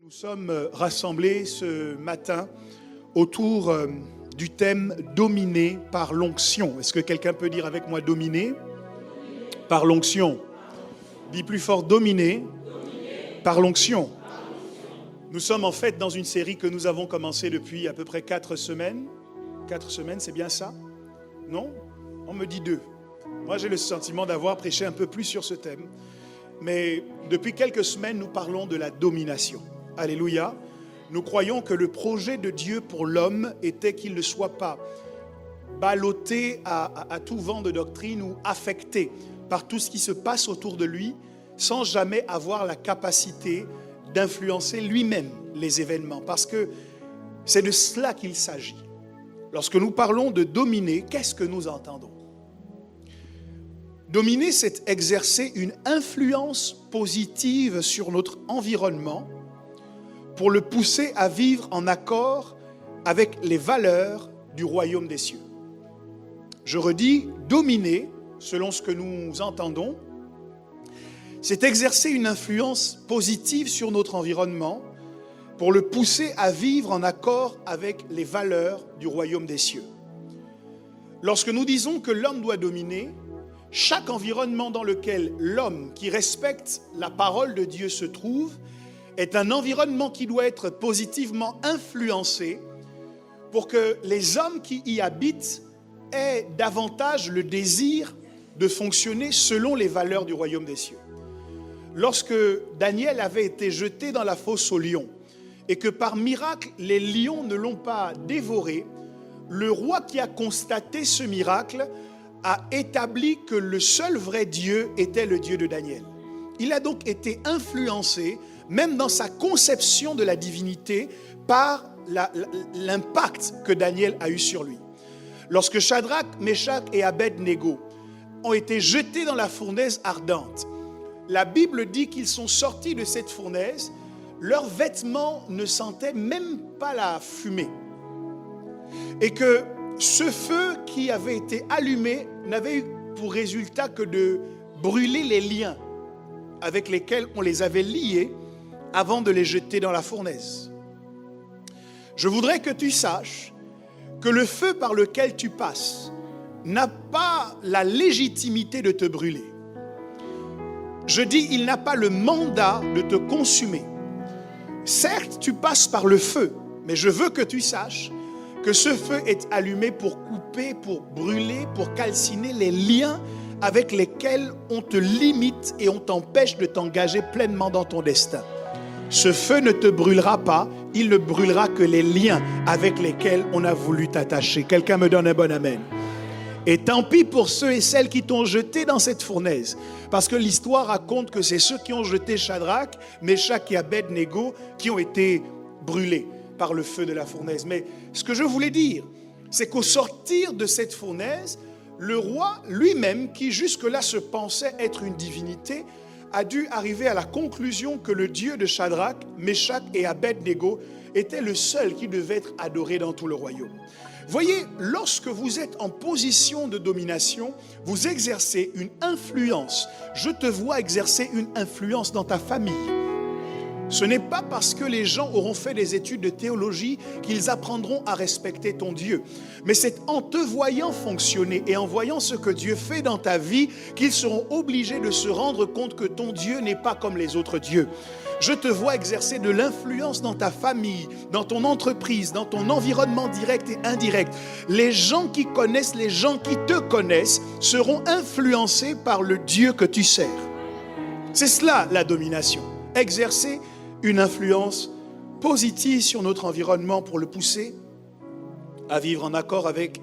Nous sommes rassemblés ce matin autour du thème « Dominé par l'onction ». Est-ce que quelqu'un peut dire avec moi « dominé » par l'onction? Dis plus fort « dominé par l'onction ». Nous sommes en fait dans une série que nous avons commencée depuis à peu près 4 semaines. 4 semaines, c'est bien ça? Non? On me dit 2. Moi, j'ai le sentiment d'avoir prêché un peu plus sur ce thème. Mais depuis quelques semaines, nous parlons de la domination. Alléluia. Nous croyons que le projet de Dieu pour l'homme était qu'il ne soit pas ballotté à tout vent de doctrine ou affecté par tout ce qui se passe autour de lui, sans jamais avoir la capacité d'influencer lui-même les événements. Parce que c'est de cela qu'il s'agit. Lorsque nous parlons de dominer, qu'est-ce que nous entendons? Dominer, c'est exercer une influence positive sur notre environnement pour le pousser à vivre en accord avec les valeurs du royaume des cieux. Je redis, dominer, selon ce que nous entendons, c'est exercer une influence positive sur notre environnement pour le pousser à vivre en accord avec les valeurs du royaume des cieux. Lorsque nous disons que l'homme doit dominer, chaque environnement dans lequel l'homme qui respecte la parole de Dieu se trouve est un environnement qui doit être positivement influencé pour que les hommes qui y habitent aient davantage le désir de fonctionner selon les valeurs du royaume des cieux. Lorsque Daniel avait été jeté dans la fosse aux lions et que par miracle les lions ne l'ont pas dévoré, le roi qui a constaté ce miracle a établi que le seul vrai Dieu était le Dieu de Daniel. Il a donc été influencé, même dans sa conception de la divinité, par l'impact que Daniel a eu sur lui. Lorsque Shadrach, Meshach et Abed-Nego ont été jetés dans la fournaise ardente, la Bible dit qu'ils sont sortis de cette fournaise, leurs vêtements ne sentaient même pas la fumée. Et que ce feu qui avait été allumé n'avait eu pour résultat que de brûler les liens avec lesquels on les avait liés avant de les jeter dans la fournaise. Je voudrais que tu saches que le feu par lequel tu passes n'a pas la légitimité de te brûler. Je dis, il n'a pas le mandat de te consumer. Certes, tu passes par le feu, mais je veux que tu saches que ce feu est allumé pour couper, pour brûler, pour calciner les liens avec lesquels on te limite et on t'empêche de t'engager pleinement dans ton destin. Ce feu ne te brûlera pas, il ne brûlera que les liens avec lesquels on a voulu t'attacher. Quelqu'un me donne un bon amen. Et tant pis pour ceux et celles qui t'ont jeté dans cette fournaise, parce que l'histoire raconte que c'est ceux qui ont jeté Shadrach, Meshach et Abed-Nego qui ont été brûlés par le feu de la fournaise. Mais ce que je voulais dire, c'est qu'au sortir de cette fournaise, le roi lui-même, qui jusque-là se pensait être une divinité, a dû arriver à la conclusion que le Dieu de Shadrach, Meshach et Abed-Nego était le seul qui devait être adoré dans tout le royaume. Voyez, lorsque vous êtes en position de domination, vous exercez une influence. Je te vois exercer une influence dans ta famille. Ce n'est pas parce que les gens auront fait des études de théologie qu'ils apprendront à respecter ton Dieu. Mais c'est en te voyant fonctionner et en voyant ce que Dieu fait dans ta vie qu'ils seront obligés de se rendre compte que ton Dieu n'est pas comme les autres dieux. Je te vois exercer de l'influence dans ta famille, dans ton entreprise, dans ton environnement direct et indirect. Les gens qui connaissent, les gens qui te connaissent seront influencés par le Dieu que tu sers. C'est cela la domination. Exercer une influence positive sur notre environnement pour le pousser à vivre en accord avec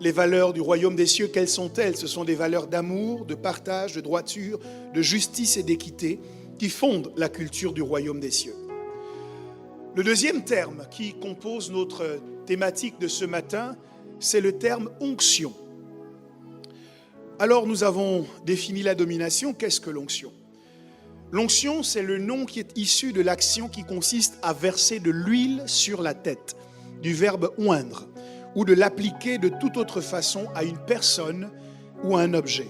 les valeurs du royaume des cieux. Quelles sont-elles? Ce sont des valeurs d'amour, de partage, de droiture, de justice et d'équité qui fondent la culture du royaume des cieux. Le deuxième terme qui compose notre thématique de ce matin, c'est le terme onction. Alors nous avons défini la domination. Qu'est-ce que l'onction? L'onction, c'est le nom qui est issu de l'action qui consiste à verser de l'huile sur la tête, du verbe oindre, ou de l'appliquer de toute autre façon à une personne ou à un objet.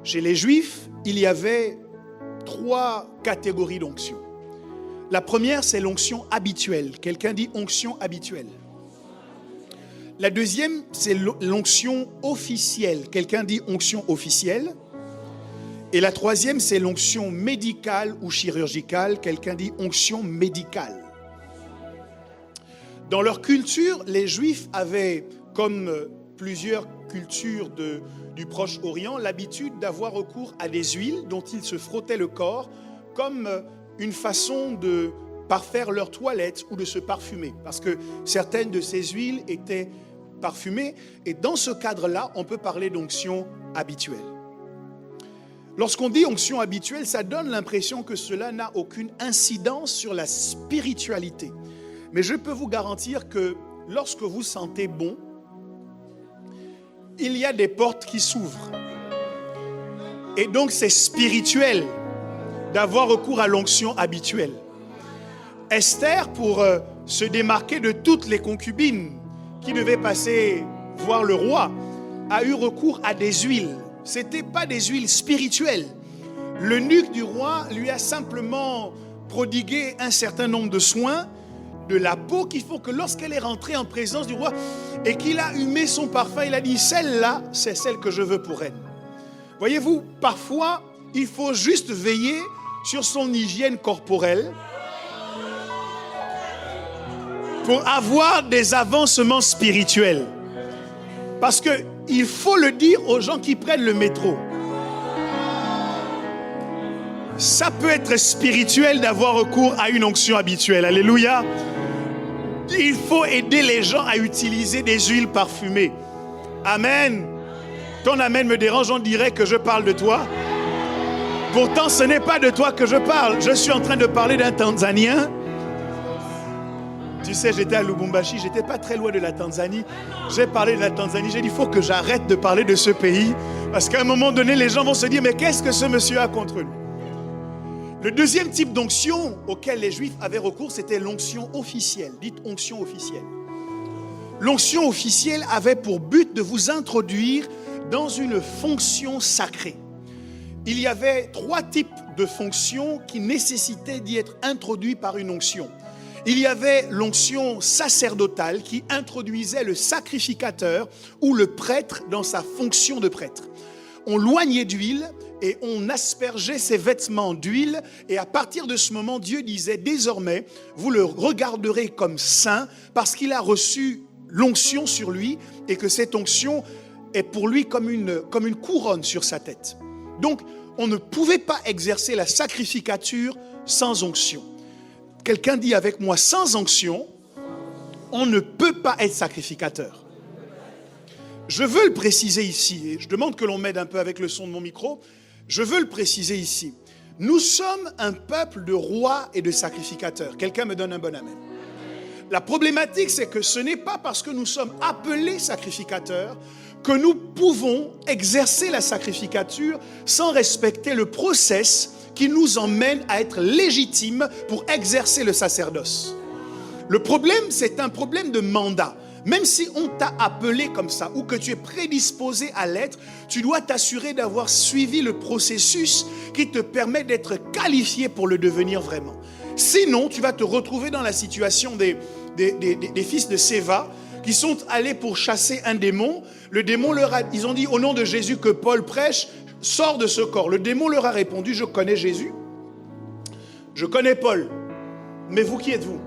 Chez les Juifs, il y avait 3 catégories d'onction. La première, c'est l'onction habituelle. Quelqu'un dit onction habituelle. La deuxième, c'est l'onction officielle. Quelqu'un dit onction officielle. Et la troisième, c'est l'onction médicale ou chirurgicale. Quelqu'un dit onction médicale. Dans leur culture, les Juifs avaient, comme plusieurs cultures du Proche-Orient, l'habitude d'avoir recours à des huiles dont ils se frottaient le corps comme une façon de parfaire leur toilette ou de se parfumer. Parce que certaines de ces huiles étaient parfumées. Et dans ce cadre-là, on peut parler d'onction habituelle. Lorsqu'on dit onction habituelle, ça donne l'impression que cela n'a aucune incidence sur la spiritualité. Mais je peux vous garantir que lorsque vous sentez bon, il y a des portes qui s'ouvrent. Et donc c'est spirituel d'avoir recours à l'onction habituelle. Esther, pour se démarquer de toutes les concubines qui devaient passer voir le roi, a eu recours à des huiles. Ce n'étaient pas des huiles spirituelles. L'eunuque du roi lui a simplement prodigué un certain nombre de soins de la peau qu'il faut que lorsqu'elle est rentrée en présence du roi et qu'il a humé son parfum, il a dit, celle-là, c'est celle que je veux pour elle. Voyez-vous, parfois, il faut juste veiller sur son hygiène corporelle pour avoir des avancements spirituels. Parce qu'il faut le dire aux gens qui prennent le métro. Ça peut être spirituel d'avoir recours à une onction habituelle. Alléluia. Il faut aider les gens à utiliser des huiles parfumées. Amen. Ton amen me dérange, on dirait que je parle de toi. Pourtant, ce n'est pas de toi que je parle. Je suis en train de parler d'un Tanzanien. Tu sais, j'étais à Lubumbashi, j'étais pas très loin de la Tanzanie. J'ai parlé de la Tanzanie, j'ai dit, il faut que j'arrête de parler de ce pays. Parce qu'à un moment donné, les gens vont se dire, mais qu'est-ce que ce monsieur a contre nous? Le deuxième type d'onction auquel les Juifs avaient recours, c'était l'onction officielle. Dites onction officielle. L'onction officielle avait pour but de vous introduire dans une fonction sacrée. Il y avait 3 types de fonctions qui nécessitaient d'y être introduits par une onction. Il y avait l'onction sacerdotale qui introduisait le sacrificateur ou le prêtre dans sa fonction de prêtre. On loignait d'huile et on aspergeait ses vêtements d'huile. Et à partir de ce moment, Dieu disait, désormais, vous le regarderez comme saint parce qu'il a reçu l'onction sur lui et que cette onction est pour lui comme une couronne sur sa tête. Donc, on ne pouvait pas exercer la sacrificature sans onction. Quelqu'un dit avec moi, sans onction, on ne peut pas être sacrificateur. Je veux le préciser ici, et je demande que l'on m'aide un peu avec le son de mon micro. Je veux le préciser ici. Nous sommes un peuple de rois et de sacrificateurs. Quelqu'un me donne un bon amen. La problématique, c'est que ce n'est pas parce que nous sommes appelés sacrificateurs que nous pouvons exercer la sacrificature sans respecter le process qui nous emmène à être légitimes pour exercer le sacerdoce. Le problème, c'est un problème de mandat. Même si on t'a appelé comme ça ou que tu es prédisposé à l'être, tu dois t'assurer d'avoir suivi le processus qui te permet d'être qualifié pour le devenir vraiment. Sinon, tu vas te retrouver dans la situation des fils de Séva qui sont allés pour chasser un démon. Le démon ils ont dit au nom de Jésus que Paul prêche, sors de ce corps. Le démon leur a répondu, je connais Jésus, je connais Paul, mais vous qui êtes-vous?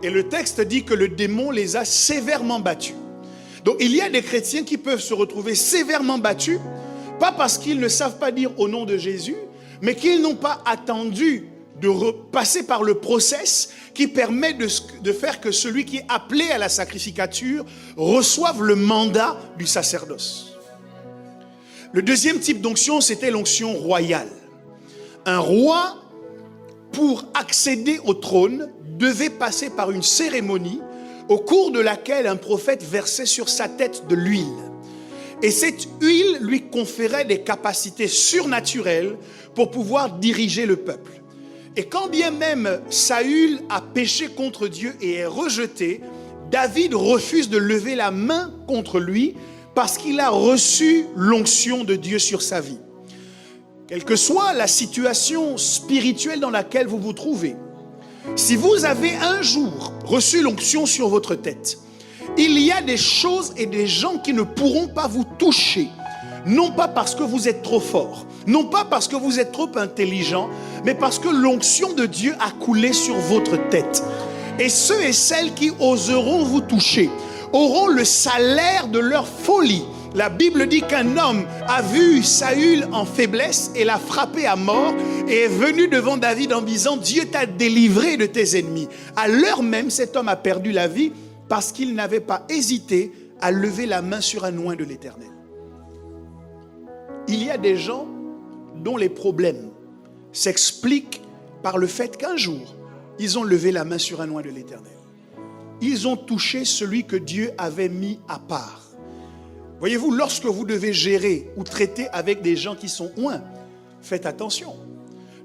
Et le texte dit que le démon les a sévèrement battus. Donc il y a des chrétiens qui peuvent se retrouver sévèrement battus, pas parce qu'ils ne savent pas dire au nom de Jésus, mais qu'ils n'ont pas attendu de passer par le process qui permet de faire que celui qui est appelé à la sacrificature reçoive le mandat du sacerdoce. Le deuxième type d'onction, c'était l'onction royale. Un roi, pour accéder au trône, devait passer par une cérémonie au cours de laquelle un prophète versait sur sa tête de l'huile. Et cette huile lui conférait des capacités surnaturelles pour pouvoir diriger le peuple. Et quand bien même Saül a péché contre Dieu et est rejeté, David refuse de lever la main contre lui parce qu'il a reçu l'onction de Dieu sur sa vie. Quelle que soit la situation spirituelle dans laquelle vous vous trouvez, Si vous avez un jour reçu l'onction sur votre tête, il y a des choses et des gens qui ne pourront pas vous toucher. Non pas parce que vous êtes trop fort, non pas parce que vous êtes trop intelligent, mais parce que l'onction de Dieu a coulé sur votre tête. Et ceux et celles qui oseront vous toucher auront le salaire de leur folie. La Bible dit qu'un homme a vu Saül en faiblesse et l'a frappé à mort et est venu devant David en disant « Dieu t'a délivré de tes ennemis ». À l'heure même, cet homme a perdu la vie parce qu'il n'avait pas hésité à lever la main sur un oint de l'Éternel. Il y a des gens dont les problèmes s'expliquent par le fait qu'un jour, ils ont levé la main sur un oint de l'Éternel. Ils ont touché celui que Dieu avait mis à part. Voyez-vous, lorsque vous devez gérer ou traiter avec des gens qui sont oints, faites attention.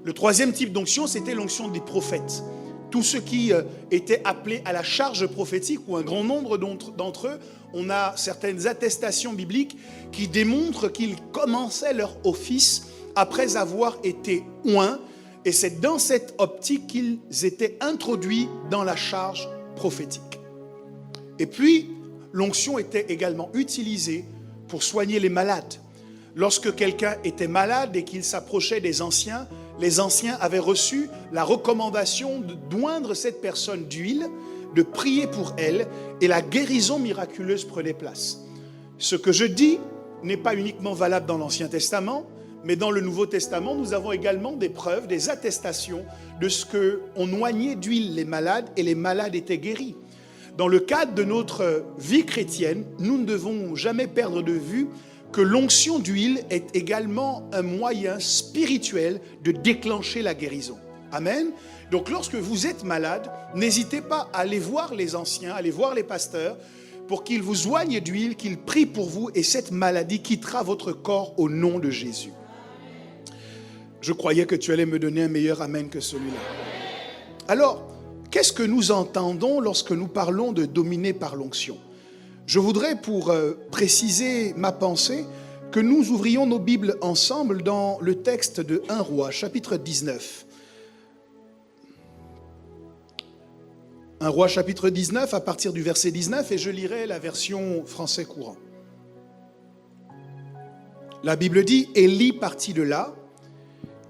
Le troisième type d'onction, c'était l'onction des prophètes. Tous ceux qui étaient appelés à la charge prophétique, ou un grand nombre d'entre eux, on a certaines attestations bibliques qui démontrent qu'ils commençaient leur office après avoir été oints, et c'est dans cette optique qu'ils étaient introduits dans la charge prophétique. Et puis, l'onction était également utilisée pour soigner les malades. Lorsque quelqu'un était malade et qu'il s'approchait des anciens, les anciens avaient reçu la recommandation d'oindre cette personne d'huile, de prier pour elle, et la guérison miraculeuse prenait place. Ce que je dis n'est pas uniquement valable dans l'Ancien Testament, mais dans le Nouveau Testament, nous avons également des preuves, des attestations de ce qu'on oignait d'huile les malades et les malades étaient guéris. Dans le cadre de notre vie chrétienne, nous ne devons jamais perdre de vue que l'onction d'huile est également un moyen spirituel de déclencher la guérison. Amen. Donc lorsque vous êtes malade, n'hésitez pas à aller voir les anciens, à aller voir les pasteurs pour qu'ils vous oignent d'huile, qu'ils prient pour vous et cette maladie quittera votre corps au nom de Jésus. Je croyais que tu allais me donner un meilleur amen que celui-là. Alors, qu'est-ce que nous entendons lorsque nous parlons de dominer par l'onction ? Je voudrais, pour préciser ma pensée, que nous ouvrions nos Bibles ensemble dans le texte de 1 Roi, chapitre 19. 1 Roi, chapitre 19, à partir du verset 19, et je lirai la version français courant. La Bible dit, Élie partit de là,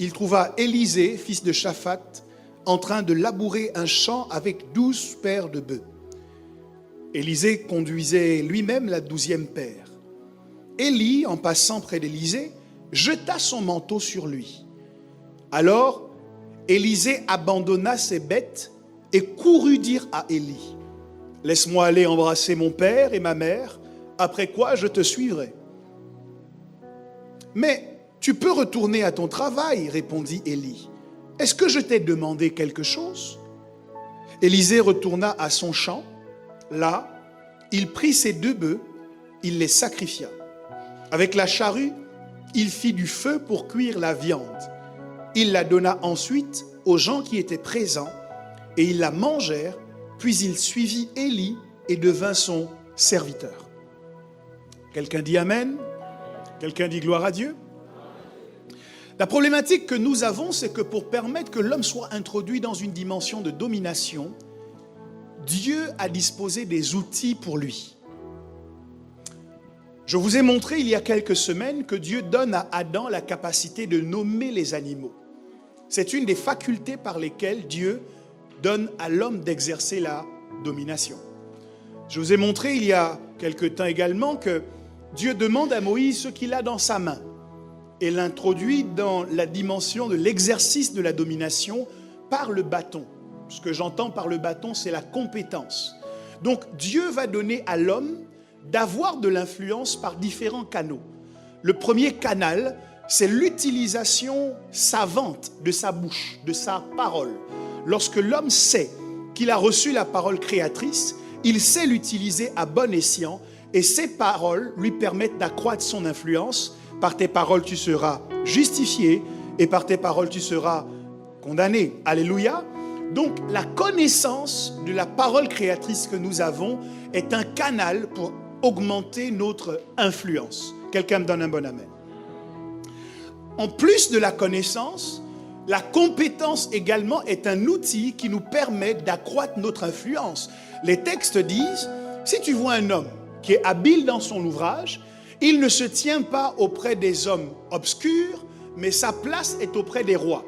il trouva Élisée, fils de Shaphat, en train de labourer un champ avec 12 paires de bœufs. Élisée conduisait lui-même la 12e paire. Élie, en passant près d'Élisée, jeta son manteau sur lui. Alors, Élisée abandonna ses bêtes et courut dire à Élie, « Laisse-moi aller embrasser mon père et ma mère, après quoi je te suivrai. » « Mais tu peux retourner à ton travail, répondit Élie. « Est-ce que je t'ai demandé quelque chose ?» Élisée retourna à son champ. Là, il prit ses 2 bœufs, il les sacrifia. Avec la charrue, il fit du feu pour cuire la viande. Il la donna ensuite aux gens qui étaient présents, et ils la mangèrent, puis il suivit Élie et devint son serviteur. Quelqu'un dit Amen? Quelqu'un dit gloire à Dieu? La problématique que nous avons, c'est que pour permettre que l'homme soit introduit dans une dimension de domination, Dieu a disposé des outils pour lui. Je vous ai montré il y a quelques semaines que Dieu donne à Adam la capacité de nommer les animaux. C'est une des facultés par lesquelles Dieu donne à l'homme d'exercer la domination. Je vous ai montré il y a quelque temps également que Dieu demande à Moïse ce qu'il a dans sa main et l'introduit dans la dimension de l'exercice de la domination par le bâton. Ce que j'entends par le bâton, c'est la compétence. Donc Dieu va donner à l'homme d'avoir de l'influence par différents canaux. Le premier canal, c'est l'utilisation savante de sa bouche, de sa parole. Lorsque l'homme sait qu'il a reçu la parole créatrice, il sait l'utiliser à bon escient et ces paroles lui permettent d'accroître son influence. Par tes paroles, tu seras justifié et par tes paroles, tu seras condamné. Alléluia. Donc, la connaissance de la parole créatrice que nous avons est un canal pour augmenter notre influence. Quelqu'un me donne un bon amen. En plus de la connaissance, La compétence également est un outil qui nous permet d'accroître notre influence. Les textes disent, si tu vois un homme qui est habile dans son ouvrage, il ne se tient pas auprès des hommes obscurs, mais sa place est auprès des rois.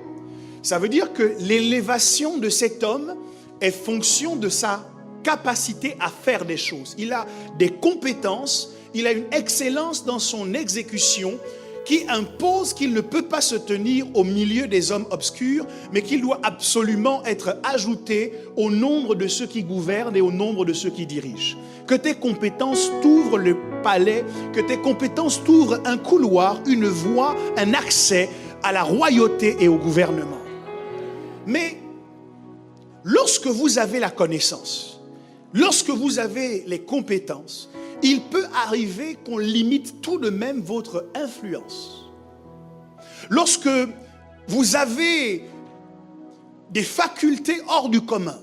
Ça veut dire que l'élévation de cet homme est fonction de sa capacité à faire des choses. Il a des compétences, il a une excellence dans son exécution qui impose qu'il ne peut pas se tenir au milieu des hommes obscurs, mais qu'il doit absolument être ajouté au nombre de ceux qui gouvernent et au nombre de ceux qui dirigent. Que tes compétences t'ouvrent le palais, que tes compétences t'ouvrent un couloir, une voie, un accès à la royauté et au gouvernement. Mais lorsque vous avez la connaissance, lorsque vous avez les compétences, il peut arriver qu'on limite tout de même votre influence. Lorsque vous avez des facultés hors du commun,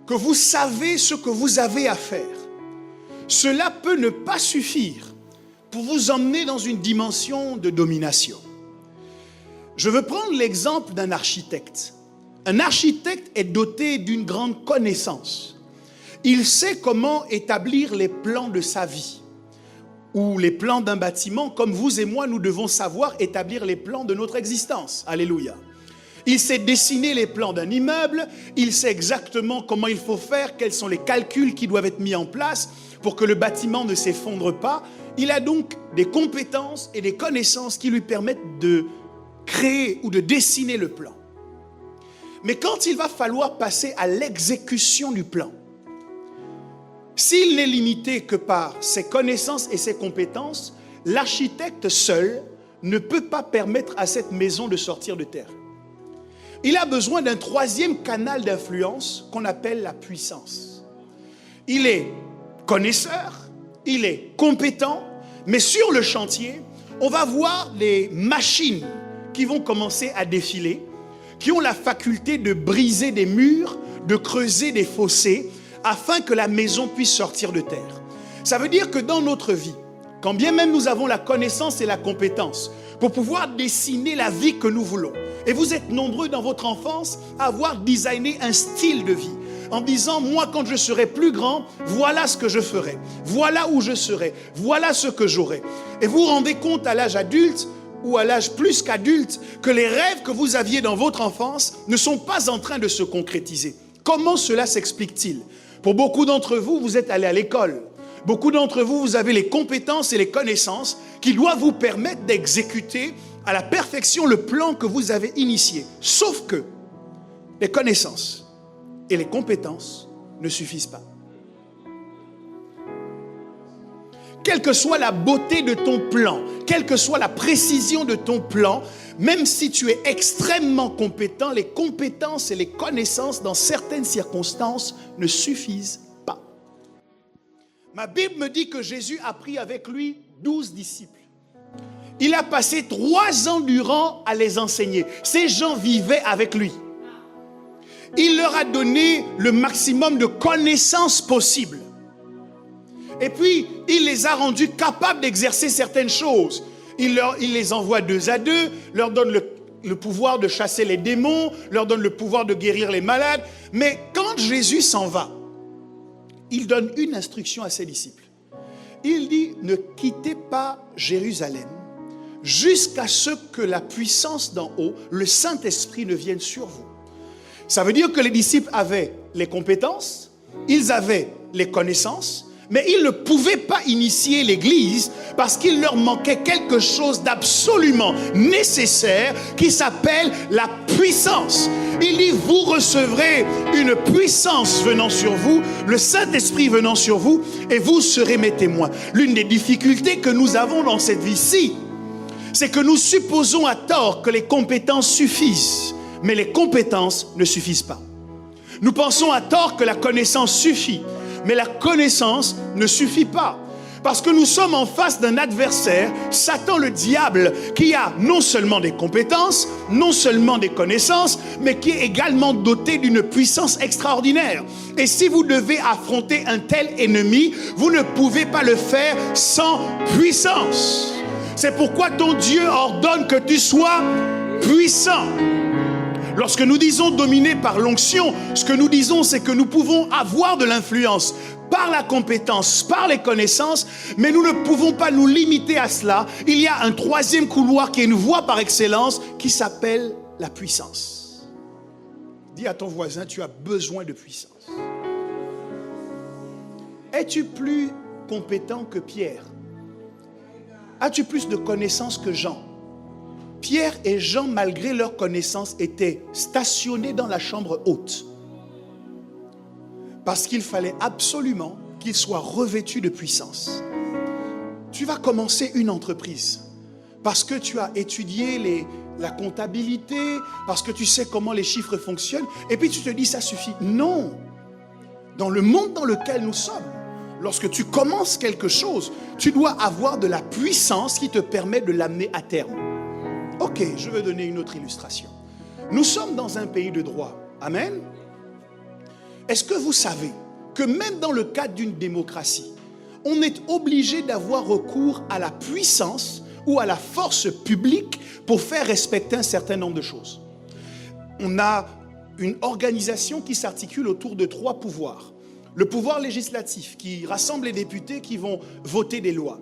que vous savez ce que vous avez à faire, cela peut ne pas suffire pour vous emmener dans une dimension de domination. Je veux prendre l'exemple d'un architecte. Un architecte est doté d'une grande connaissance. Il sait comment établir les plans de sa vie ou les plans d'un bâtiment, comme vous et moi, nous devons savoir établir les plans de notre existence. Alléluia. Il sait dessiner les plans d'un immeuble, il sait exactement comment il faut faire, quels sont les calculs qui doivent être mis en place pour que le bâtiment ne s'effondre pas. Il a donc des compétences et des connaissances qui lui permettent de créer ou de dessiner le plan. Mais quand il va falloir passer à l'exécution du plan, s'il n'est limité que par ses connaissances et ses compétences, l'architecte seul ne peut pas permettre à cette maison de sortir de terre. Il a besoin d'un troisième canal d'influence qu'on appelle la puissance. Il est connaisseur, il est compétent, mais sur le chantier, on va voir des machines qui vont commencer à défiler, qui ont la faculté de briser des murs, de creuser des fossés, afin que la maison puisse sortir de terre. Ça veut dire que dans notre vie, quand bien même nous avons la connaissance et la compétence pour pouvoir dessiner la vie que nous voulons, et vous êtes nombreux dans votre enfance à avoir designé un style de vie, en disant, moi quand je serai plus grand, voilà ce que je ferai, voilà où je serai, voilà ce que j'aurai. Et vous vous rendez compte à l'âge adulte, ou à l'âge plus qu'adulte, que les rêves que vous aviez dans votre enfance ne sont pas en train de se concrétiser. Comment cela s'explique-t-il ? Pour beaucoup d'entre vous, vous êtes allés à l'école. Beaucoup d'entre vous, vous avez les compétences et les connaissances qui doivent vous permettre d'exécuter à la perfection le plan que vous avez initié. Sauf que les connaissances et les compétences ne suffisent pas. Quelle que soit la beauté de ton plan, quelle que soit la précision de ton plan, même si tu es extrêmement compétent, les compétences et les connaissances dans certaines circonstances ne suffisent pas. Ma Bible me dit que Jésus a pris avec lui 12 disciples. Il a passé 3 ans durant à les enseigner. Ces gens vivaient avec lui. Il leur a donné le maximum de connaissances possibles. Et puis, il les a rendus capables d'exercer certaines choses. Il les envoie 2 à 2, leur donne le pouvoir de chasser les démons, leur donne le pouvoir de guérir les malades. Mais quand Jésus s'en va, il donne une instruction à ses disciples. Il dit, ne quittez pas Jérusalem jusqu'à ce que la puissance d'en haut, le Saint-Esprit, ne vienne sur vous. Ça veut dire que les disciples avaient les compétences, ils avaient les connaissances, mais ils ne pouvaient pas initier l'Église parce qu'il leur manquait quelque chose d'absolument nécessaire qui s'appelle la puissance. Il dit, vous recevrez une puissance venant sur vous, le Saint-Esprit venant sur vous, et vous serez mes témoins. L'une des difficultés que nous avons dans cette vie-ci, c'est que nous supposons à tort que les compétences suffisent, mais les compétences ne suffisent pas. Nous pensons à tort que la connaissance suffit, mais la connaissance ne suffit pas. Parce que nous sommes en face d'un adversaire, Satan le diable, qui a non seulement des compétences, non seulement des connaissances, mais qui est également doté d'une puissance extraordinaire. Et si vous devez affronter un tel ennemi, vous ne pouvez pas le faire sans puissance. C'est pourquoi ton Dieu ordonne que tu sois puissant. Lorsque nous disons dominer par l'onction, ce que nous disons, c'est que nous pouvons avoir de l'influence par la compétence, par les connaissances, mais nous ne pouvons pas nous limiter à cela. Il y a un troisième couloir qui est une voie par excellence qui s'appelle la puissance. Dis à ton voisin, tu as besoin de puissance. Es-tu plus compétent que Pierre? As-tu plus de connaissances que Jean? Pierre et Jean, malgré leur connaissance, étaient stationnés dans la chambre haute. Parce qu'il fallait absolument qu'ils soient revêtus de puissance. Tu vas commencer une entreprise parce que tu as étudié la comptabilité, parce que tu sais comment les chiffres fonctionnent, et puis tu te dis ça suffit. Non! Dans le monde dans lequel nous sommes, lorsque tu commences quelque chose, tu dois avoir de la puissance qui te permet de l'amener à terme. Ok, je vais donner une autre illustration. Nous sommes dans un pays de droit. Amen. Est-ce que vous savez que même dans le cadre d'une démocratie, on est obligé d'avoir recours à la puissance ou à la force publique pour faire respecter un certain nombre de choses? On a une organisation qui s'articule autour de 3 pouvoirs. Le pouvoir législatif qui rassemble les députés qui vont voter des lois.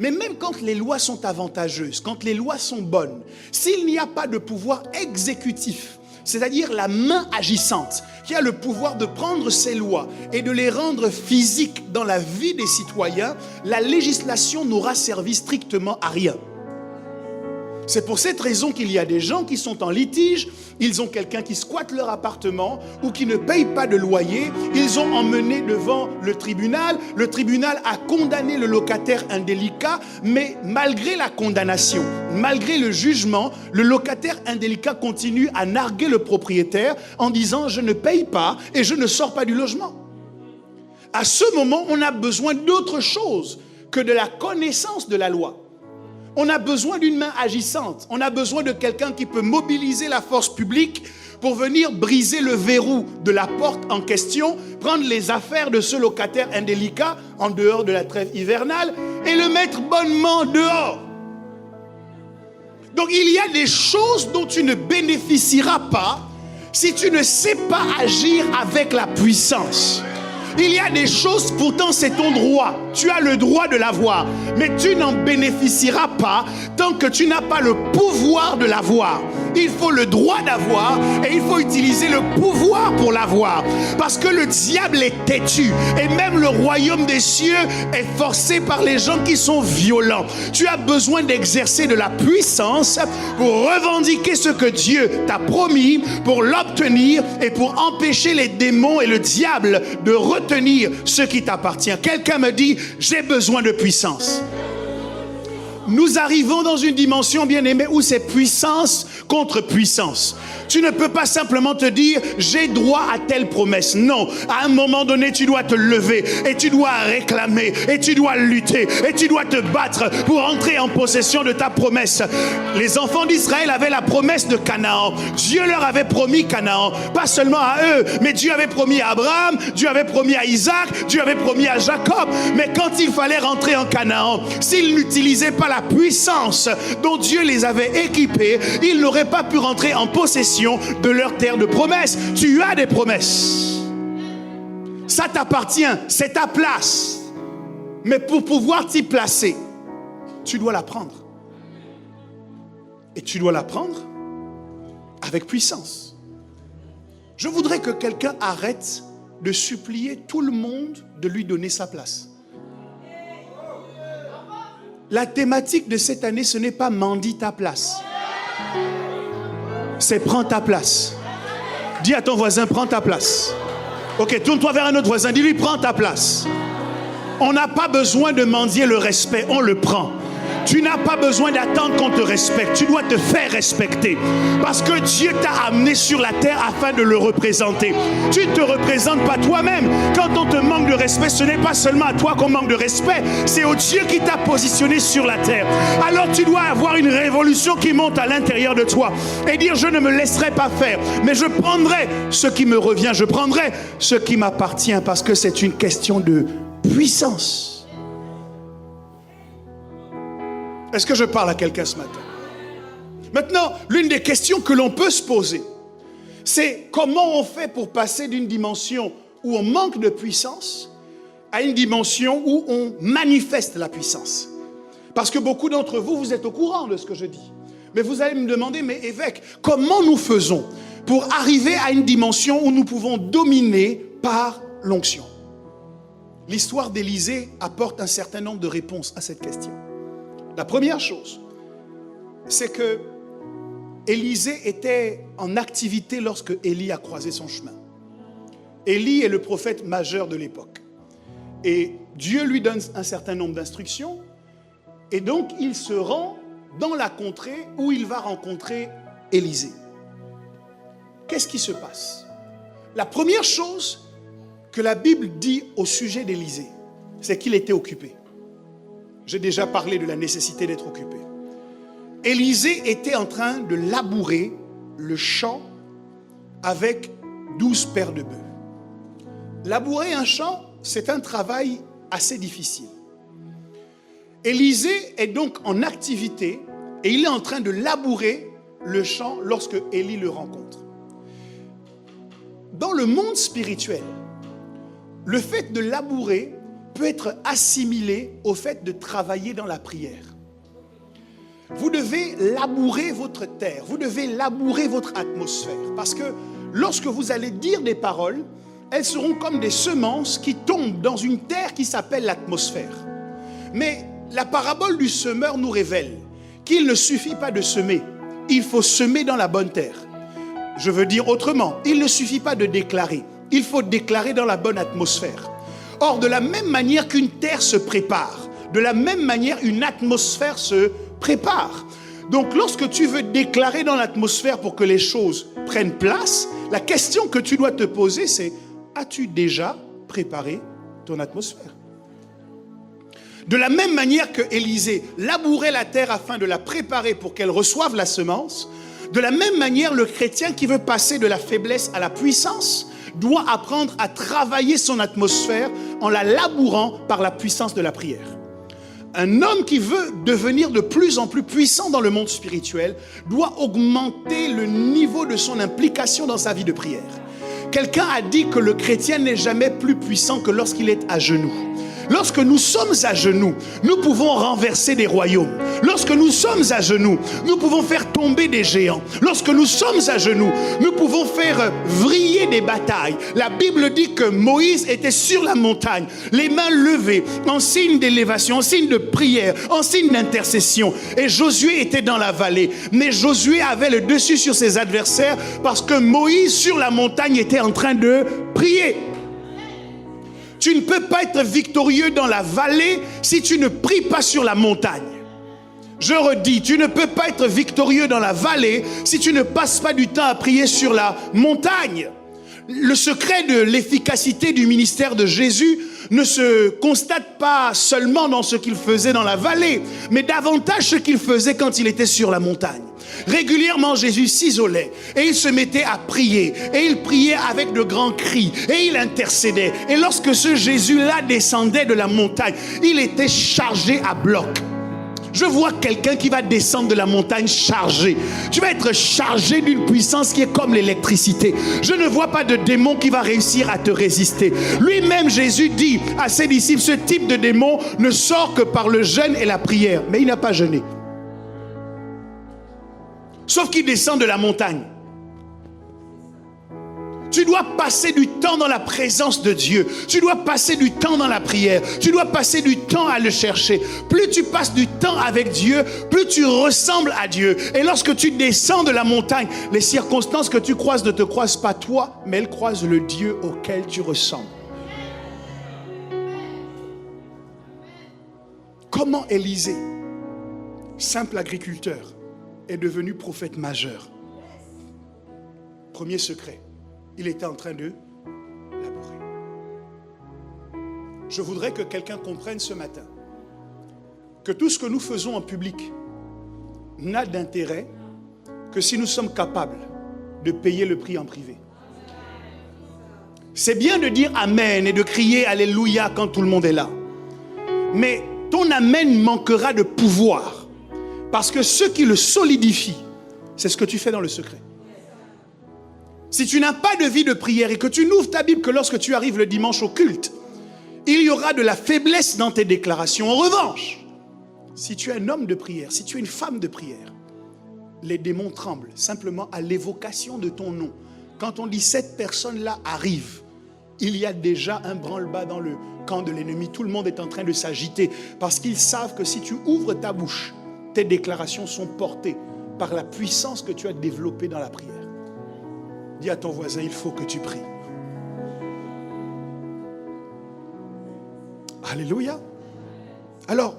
Mais même quand les lois sont avantageuses, quand les lois sont bonnes, s'il n'y a pas de pouvoir exécutif, c'est-à-dire la main agissante, qui a le pouvoir de prendre ces lois et de les rendre physiques dans la vie des citoyens, la législation n'aura servi strictement à rien. C'est pour cette raison qu'il y a des gens qui sont en litige, ils ont quelqu'un qui squatte leur appartement ou qui ne paye pas de loyer, ils ont emmené devant le tribunal a condamné le locataire indélicat, mais malgré la condamnation, malgré le jugement, le locataire indélicat continue à narguer le propriétaire en disant « je ne paye pas et je ne sors pas du logement ». À ce moment, on a besoin d'autre chose que de la connaissance de la loi. On a besoin d'une main agissante. On a besoin de quelqu'un qui peut mobiliser la force publique pour venir briser le verrou de la porte en question, prendre les affaires de ce locataire indélicat en dehors de la trêve hivernale et le mettre bonnement dehors. Donc il y a des choses dont tu ne bénéficieras pas si tu ne sais pas agir avec la puissance. Il y a des choses, pourtant c'est ton droit. Tu as le droit de l'avoir. Mais tu n'en bénéficieras pas tant que tu n'as pas le pouvoir de l'avoir. Il faut le droit d'avoir et il faut utiliser le pouvoir pour l'avoir. Parce que le diable est têtu. Et même le royaume des cieux est forcé par les gens qui sont violents. Tu as besoin d'exercer de la puissance pour revendiquer ce que Dieu t'a promis, pour l'obtenir et pour empêcher les démons et le diable de retenir ce qui t'appartient. Quelqu'un me dit, j'ai besoin de puissance. Nous arrivons dans une dimension, bien aimée, où c'est puissance contre puissance. Tu ne peux pas simplement te dire, j'ai droit à telle promesse. Non, à un moment donné, tu dois te lever et tu dois réclamer et tu dois lutter et tu dois te battre pour entrer en possession de ta promesse. Les enfants d'Israël avaient la promesse de Canaan. Dieu leur avait promis Canaan, pas seulement à eux, mais Dieu avait promis à Abraham, Dieu avait promis à Isaac, Dieu avait promis à Jacob. Mais quand il fallait rentrer en Canaan, s'ils n'utilisaient pas la puissance dont Dieu les avait équipés, ils n'auraient pas pu rentrer en possession de leur terre de promesse. Tu as des promesses. Ça t'appartient, c'est ta place. Mais pour pouvoir t'y placer, tu dois la prendre. Et tu dois la prendre avec puissance. Je voudrais que quelqu'un arrête de supplier tout le monde de lui donner sa place. La thématique de cette année, ce n'est pas mendie ta place. C'est prends ta place. Dis à ton voisin, prends ta place. Ok, tourne-toi vers un autre voisin, dis-lui, prends ta place. On n'a pas besoin de mendier le respect, on le prend. Tu n'as pas besoin d'attendre qu'on te respecte. Tu dois te faire respecter. Parce que Dieu t'a amené sur la terre afin de le représenter. Tu ne te représentes pas toi-même. Quand on te manque de respect, ce n'est pas seulement à toi qu'on manque de respect. C'est au Dieu qui t'a positionné sur la terre. Alors tu dois avoir une révolution qui monte à l'intérieur de toi. Et dire, je ne me laisserai pas faire. Mais je prendrai ce qui me revient. Je prendrai ce qui m'appartient. Parce que c'est une question de puissance. Est-ce que je parle à quelqu'un ce matin? Maintenant, l'une des questions que l'on peut se poser, c'est comment on fait pour passer d'une dimension où on manque de puissance à une dimension où on manifeste la puissance. Parce que beaucoup d'entre vous, vous êtes au courant de ce que je dis. Mais vous allez me demander, mais évêque, comment nous faisons pour arriver à une dimension où nous pouvons dominer par l'onction? L'histoire d'Élisée apporte un certain nombre de réponses à cette question. La première chose, c'est que Élisée était en activité lorsque Élie a croisé son chemin. Élie est le prophète majeur de l'époque. Et Dieu lui donne un certain nombre d'instructions. Et donc, il se rend dans la contrée où il va rencontrer Élisée. Qu'est-ce qui se passe? La première chose que la Bible dit au sujet d'Élisée, c'est qu'il était occupé. J'ai déjà parlé de la nécessité d'être occupé. Élisée était en train de labourer le champ avec 12 paires de bœufs. Labourer un champ, c'est un travail assez difficile. Élisée est donc en activité et il est en train de labourer le champ lorsque Élie le rencontre. Dans le monde spirituel, le fait de labourer peut être assimilé au fait de travailler dans la prière. Vous devez labourer votre terre, vous devez labourer votre atmosphère. Parce que lorsque vous allez dire des paroles, elles seront comme des semences qui tombent dans une terre qui s'appelle l'atmosphère. Mais la parabole du semeur nous révèle qu'il ne suffit pas de semer, il faut semer dans la bonne terre. Je veux dire autrement, il ne suffit pas de déclarer, il faut déclarer dans la bonne atmosphère. Or, de la même manière qu'une terre se prépare, de la même manière une atmosphère se prépare. Donc, lorsque tu veux déclarer dans l'atmosphère pour que les choses prennent place, la question que tu dois te poser, c'est: as-tu déjà préparé ton atmosphère? De la même manière que Élisée labourait la terre afin de la préparer pour qu'elle reçoive la semence, de la même manière, le chrétien qui veut passer de la faiblesse à la puissance doit apprendre à travailler son atmosphère en la labourant par la puissance de la prière. Un homme qui veut devenir de plus en plus puissant dans le monde spirituel doit augmenter le niveau de son implication dans sa vie de prière. Quelqu'un a dit que le chrétien n'est jamais plus puissant que lorsqu'il est à genoux. Lorsque nous sommes à genoux, nous pouvons renverser des royaumes. Lorsque nous sommes à genoux, nous pouvons faire tomber des géants. Lorsque nous sommes à genoux, nous pouvons faire vriller des batailles. La Bible dit que Moïse était sur la montagne, les mains levées, en signe d'élévation, en signe de prière, en signe d'intercession. Et Josué était dans la vallée. Mais Josué avait le dessus sur ses adversaires parce que Moïse, sur la montagne, était en train de prier. Tu ne peux pas être victorieux dans la vallée si tu ne pries pas sur la montagne. Je redis, tu ne peux pas être victorieux dans la vallée si tu ne passes pas du temps à prier sur la montagne. Le secret de l'efficacité du ministère de Jésus ne se constate pas seulement dans ce qu'il faisait dans la vallée, mais davantage ce qu'il faisait quand il était sur la montagne. Régulièrement, Jésus s'isolait et il se mettait à prier. Et il priait avec de grands cris et il intercédait. Et lorsque ce Jésus-là descendait de la montagne, il était chargé à bloc. Je vois quelqu'un qui va descendre de la montagne chargé. Tu vas être chargé d'une puissance qui est comme l'électricité. Je ne vois pas de démon qui va réussir à te résister. Lui-même, Jésus dit à ses disciples, ce type de démon ne sort que par le jeûne et la prière. Mais il n'a pas jeûné. Sauf qu'il descend de la montagne. Tu dois passer du temps dans la présence de Dieu. Tu dois passer du temps dans la prière. Tu dois passer du temps à le chercher. Plus tu passes du temps avec Dieu, plus tu ressembles à Dieu. Et lorsque tu descends de la montagne, les circonstances que tu croises ne te croisent pas toi, mais elles croisent le Dieu auquel tu ressembles. Comment Élisée, simple agriculteur, est devenu prophète majeur? Premier secret, il était en train de labourer. Je voudrais que quelqu'un comprenne ce matin que tout ce que nous faisons en public n'a d'intérêt que si nous sommes capables de payer le prix en privé. C'est bien de dire Amen et de crier Alléluia quand tout le monde est là. Mais ton Amen manquera de pouvoir. Parce que ce qui le solidifie, c'est ce que tu fais dans le secret. Si tu n'as pas de vie de prière et que tu n'ouvres ta Bible que lorsque tu arrives le dimanche au culte, il y aura de la faiblesse dans tes déclarations. En revanche, si tu es un homme de prière, si tu es une femme de prière, les démons tremblent simplement à l'évocation de ton nom. Quand on dit cette personne-là arrive, il y a déjà un branle-bas dans le camp de l'ennemi. Tout le monde est en train de s'agiter parce qu'ils savent que si tu ouvres ta bouche, tes déclarations sont portées par la puissance que tu as développée dans la prière. Dis à ton voisin, il faut que tu pries. Alléluia. Alors,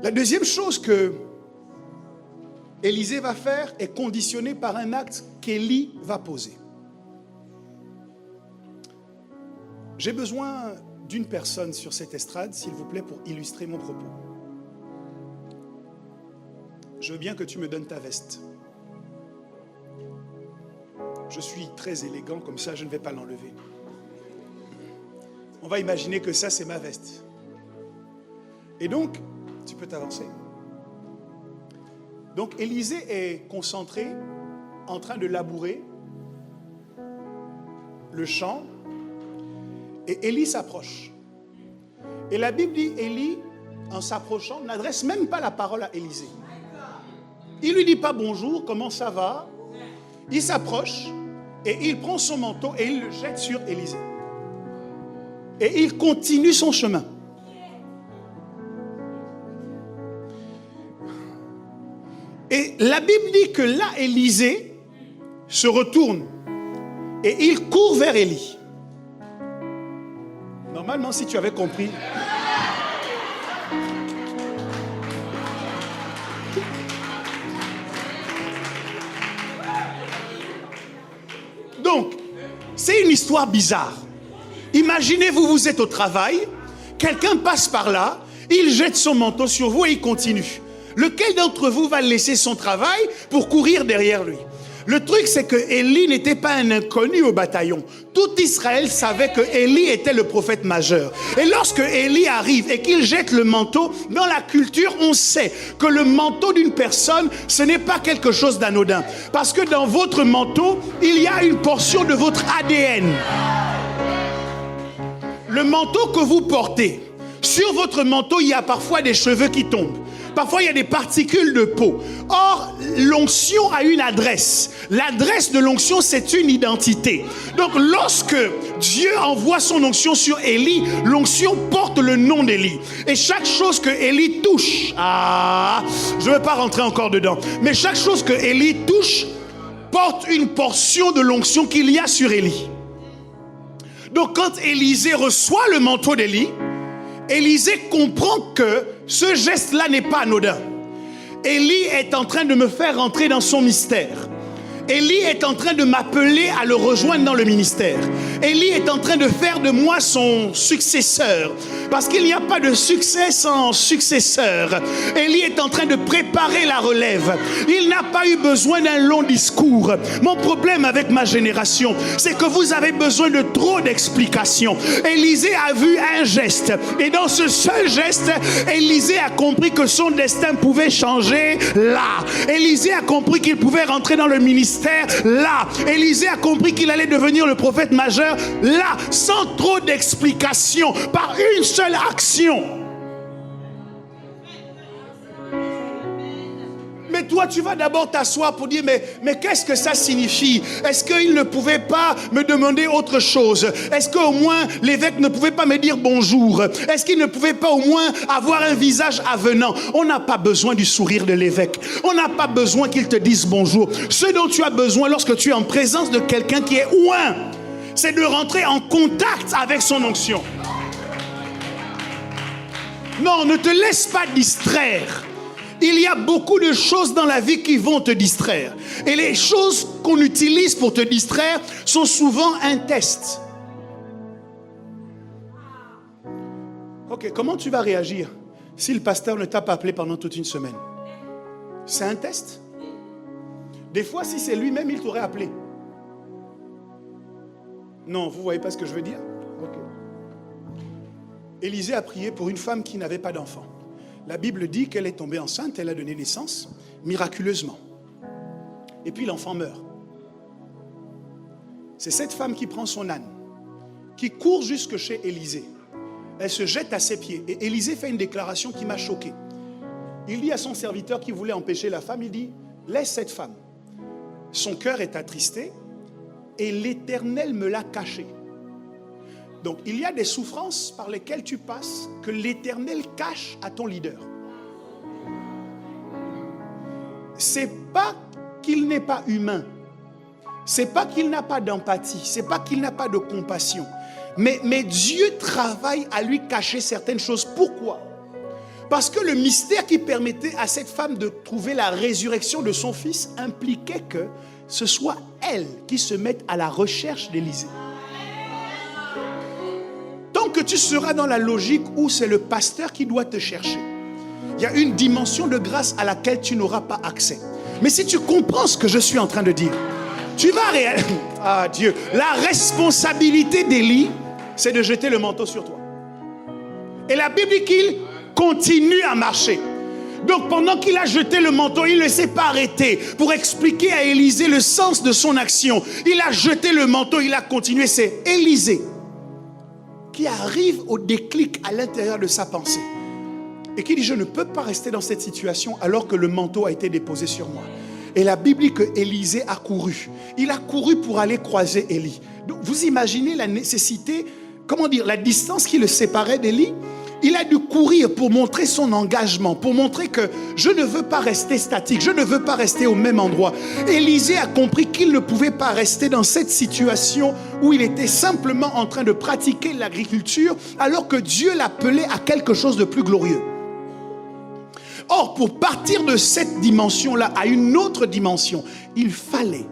la deuxième chose que Élisée va faire est conditionnée par un acte qu'Élie va poser. J'ai besoin d'une personne sur cette estrade, s'il vous plaît, pour illustrer mon propos. Je veux bien que tu me donnes ta veste. Je suis très élégant, comme ça je ne vais pas l'enlever. On va imaginer que ça c'est ma veste. Et donc, tu peux t'avancer. Donc Élisée est concentré, en train de labourer le champ, et Élie s'approche. Et la Bible dit, Élie, en s'approchant, n'adresse même pas la parole à Élisée. Il ne lui dit pas bonjour, comment ça va? Il s'approche et il prend son manteau et il le jette sur Élisée. Et il continue son chemin. Et la Bible dit que là, Élisée se retourne et il court vers Élie. Normalement, si tu avais compris... Donc, c'est une histoire bizarre. Imaginez-vous, vous êtes au travail, quelqu'un passe par là, il jette son manteau sur vous et il continue. Lequel d'entre vous va laisser son travail pour courir derrière lui? Le truc, c'est que Élie n'était pas un inconnu au bataillon. Tout Israël savait que Élie était le prophète majeur. Et lorsque Élie arrive et qu'il jette le manteau, dans la culture, on sait que le manteau d'une personne, ce n'est pas quelque chose d'anodin. Parce que dans votre manteau, il y a une portion de votre ADN. Le manteau que vous portez, sur votre manteau, il y a parfois des cheveux qui tombent. Parfois, il y a des particules de peau. Or, l'onction a une adresse. L'adresse de l'onction, c'est une identité. Donc, lorsque Dieu envoie son onction sur Élie, l'onction porte le nom d'Élie. Et chaque chose que Élie touche, je ne veux pas rentrer encore dedans, mais chaque chose que Élie touche porte une portion de l'onction qu'il y a sur Élie. Donc, quand Élisée reçoit le manteau d'Élie, Élisée comprend que ce geste-là n'est pas anodin. Élie est en train de me faire rentrer dans son mystère. Élie est en train de m'appeler à le rejoindre dans le ministère. Élie est en train de faire de moi son successeur. Parce qu'il n'y a pas de succès sans successeur. Élie est en train de préparer la relève. Il n'a pas eu besoin d'un long discours. Mon problème avec ma génération, c'est que vous avez besoin de trop d'explications. Élisée a vu un geste. Et dans ce seul geste, Élisée a compris que son destin pouvait changer là. Élisée a compris qu'il pouvait rentrer dans le ministère là. Élisée a compris qu'il allait devenir le prophète majeur là, sans trop d'explications, par une seule action. Mais toi, tu vas d'abord t'asseoir pour dire, mais qu'est-ce que ça signifie? Est-ce qu'il ne pouvait pas me demander autre chose? Est-ce qu'au moins l'évêque ne pouvait pas me dire bonjour? Est-ce qu'il ne pouvait pas au moins avoir un visage avenant? On n'a pas besoin du sourire de l'évêque. On n'a pas besoin qu'il te dise bonjour. Ce dont tu as besoin lorsque tu es en présence de quelqu'un qui est oint, c'est de rentrer en contact avec son onction. Non, ne te laisse pas distraire. Il y a beaucoup de choses dans la vie qui vont te distraire. Et les choses qu'on utilise pour te distraire sont souvent un test. Ok, comment tu vas réagir si le pasteur ne t'a pas appelé pendant toute une semaine? C'est un test. Des fois, si c'est lui-même, il t'aurait appelé. Non, vous ne voyez pas ce que je veux dire? Ok. Élisée a prié pour une femme qui n'avait pas d'enfant. La Bible dit qu'elle est tombée enceinte, elle a donné naissance miraculeusement. et puis l'enfant meurt. C'est cette femme qui prend son âne, qui court jusque chez Élisée. Elle se jette à ses pieds. Et Élisée fait une déclaration qui m'a choqué. Il dit à son serviteur qui voulait empêcher la femme, il dit, laisse cette femme. Son cœur est attristé et l'Éternel me l'a caché. Donc il y a des souffrances par lesquelles tu passes que l'Éternel cache à ton leader. C'est pas qu'il n'est pas humain. C'est pas qu'il n'a pas d'empathie. C'est pas qu'il n'a pas de compassion. Mais Dieu travaille à lui cacher certaines choses. Pourquoi? Parce que le mystère qui permettait à cette femme de trouver la résurrection de son fils impliquait que ce soit elle qui se mette à la recherche d'Élisée. Tant que tu seras dans la logique où c'est le pasteur qui doit te chercher, il y a une dimension de grâce à laquelle tu n'auras pas accès. Mais si tu comprends ce que je suis en train de dire, tu vas réaliser... Ah Dieu, la responsabilité d'Élie, c'est de jeter le manteau sur toi. Et la Bible dit qu'il continue à marcher. Donc pendant qu'il a jeté le manteau, il ne s'est pas arrêté pour expliquer à Élisée le sens de son action. Il a jeté le manteau, il a continué. C'est Élisée qui arrive au déclic à l'intérieur de sa pensée et qui dit, je ne peux pas rester dans cette situation alors que le manteau a été déposé sur moi. Et la Bible dit que Élisée a couru. Il a couru pour aller croiser Élie. Donc vous imaginez la nécessité, comment dire, la distance qui le séparait d'Élie. Il a dû courir pour montrer son engagement, pour montrer que je ne veux pas rester statique, je ne veux pas rester au même endroit. Élisée a compris qu'il ne pouvait pas rester dans cette situation où il était simplement en train de pratiquer l'agriculture alors que Dieu l'appelait à quelque chose de plus glorieux. Or, pour partir de cette dimension-là à une autre dimension, il fallait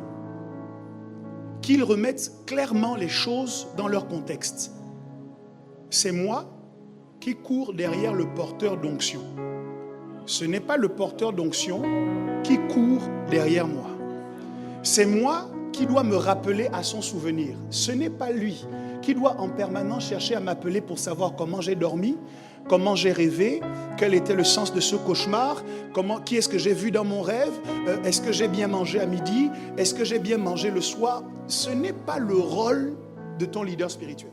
qu'il remette clairement les choses dans leur contexte. C'est moi qui court derrière le porteur d'onction. Ce n'est pas le porteur d'onction qui court derrière moi. C'est moi qui dois me rappeler à son souvenir. Ce n'est pas lui qui doit en permanence chercher à m'appeler pour savoir comment j'ai dormi, comment j'ai rêvé, quel était le sens de ce cauchemar, qui est-ce que j'ai vu dans mon rêve, est-ce que j'ai bien mangé à midi, est-ce que j'ai bien mangé le soir. Ce n'est pas le rôle de ton leader spirituel.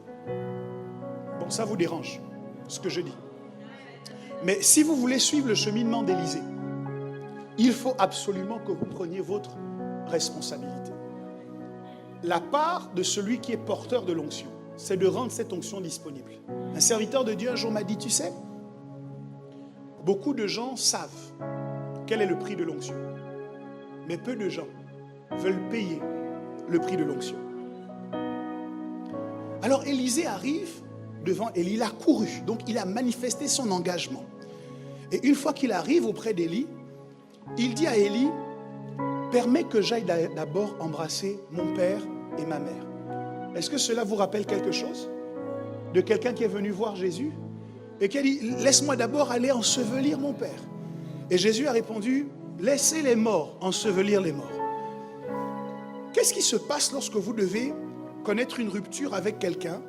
Bon, ça vous dérange ce que je dis. Mais si vous voulez suivre le cheminement d'Élisée, il faut absolument que vous preniez votre responsabilité. La part de celui qui est porteur de l'onction, c'est de rendre cette onction disponible. Un serviteur de Dieu un jour m'a dit, tu sais, beaucoup de gens savent quel est le prix de l'onction, mais peu de gens veulent payer le prix de l'onction. Alors Élisée arrive devant Élie, il a couru, donc il a manifesté son engagement. Et une fois qu'il arrive auprès d'Élie, il dit à Élie, permets que j'aille d'abord embrasser mon père et ma mère. Est-ce que cela vous rappelle quelque chose de quelqu'un qui est venu voir Jésus et qui a dit, laisse-moi d'abord aller ensevelir mon père. Et Jésus a répondu, laissez les morts ensevelir les morts. Qu'est-ce qui se passe lorsque vous devez connaître une rupture avec quelqu'un?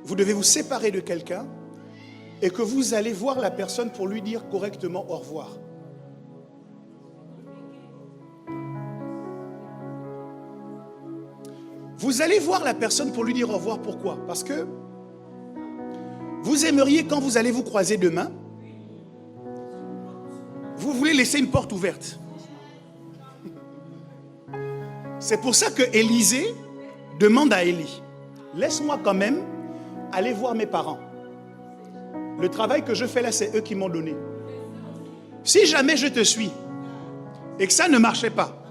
Vous devez vous séparer de quelqu'un et que vous allez voir la personne pour lui dire correctement au revoir. Vous allez voir la personne pour lui dire au revoir. Pourquoi? Parce que vous aimeriez, quand vous allez vous croiser demain, vous voulez laisser une porte ouverte. C'est pour ça que Élisée demande à Élie, laisse-moi quand même aller voir mes parents. Le travail que je fais là, c'est eux qui m'ont donné. Si jamais je te suis et que ça ne marchait pas,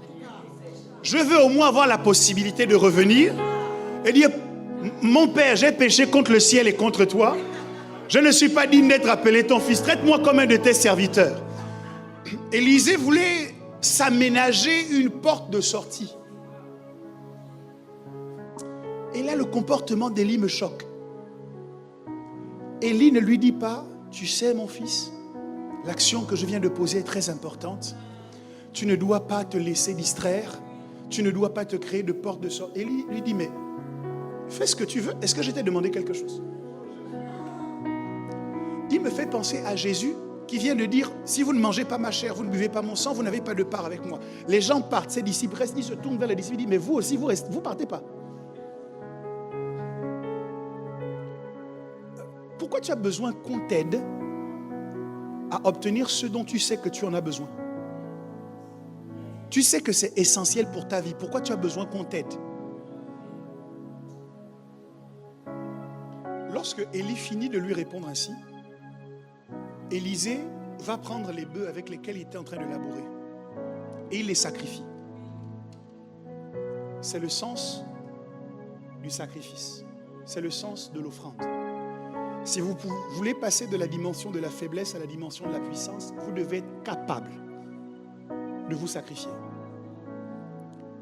je veux au moins avoir la possibilité de revenir et dire, mon père, j'ai péché contre le ciel et contre toi. Je ne suis pas digne d'être appelé ton fils. Traite-moi comme un de tes serviteurs. Élisée voulait s'aménager une porte de sortie. Et là, le comportement d'Élie me choque. Élie ne lui dit pas, tu sais mon fils, l'action que je viens de poser est très importante. Tu ne dois pas te laisser distraire. Tu ne dois pas te créer de porte de sortie. Élie lui dit, mais fais ce que tu veux. Est-ce que je t'ai demandé quelque chose? Il me fait penser à Jésus qui vient de dire, si vous ne mangez pas ma chair, vous ne buvez pas mon sang, vous n'avez pas de part avec moi. Les gens partent, ses disciples restent, ils se tournent vers les disciples, ils disent, mais vous aussi, vous partez pas. Pourquoi tu as besoin qu'on t'aide à obtenir ce dont tu sais que tu en as besoin? Tu sais que c'est essentiel pour ta vie. Pourquoi tu as besoin qu'on t'aide? Lorsque Élie finit de lui répondre ainsi, Élisée va prendre les bœufs avec lesquels il était en train de labourer et il les sacrifie. C'est le sens du sacrifice. C'est le sens de l'offrande. Si vous voulez passer de la dimension de la faiblesse à la dimension de la puissance, vous devez être capable de vous sacrifier.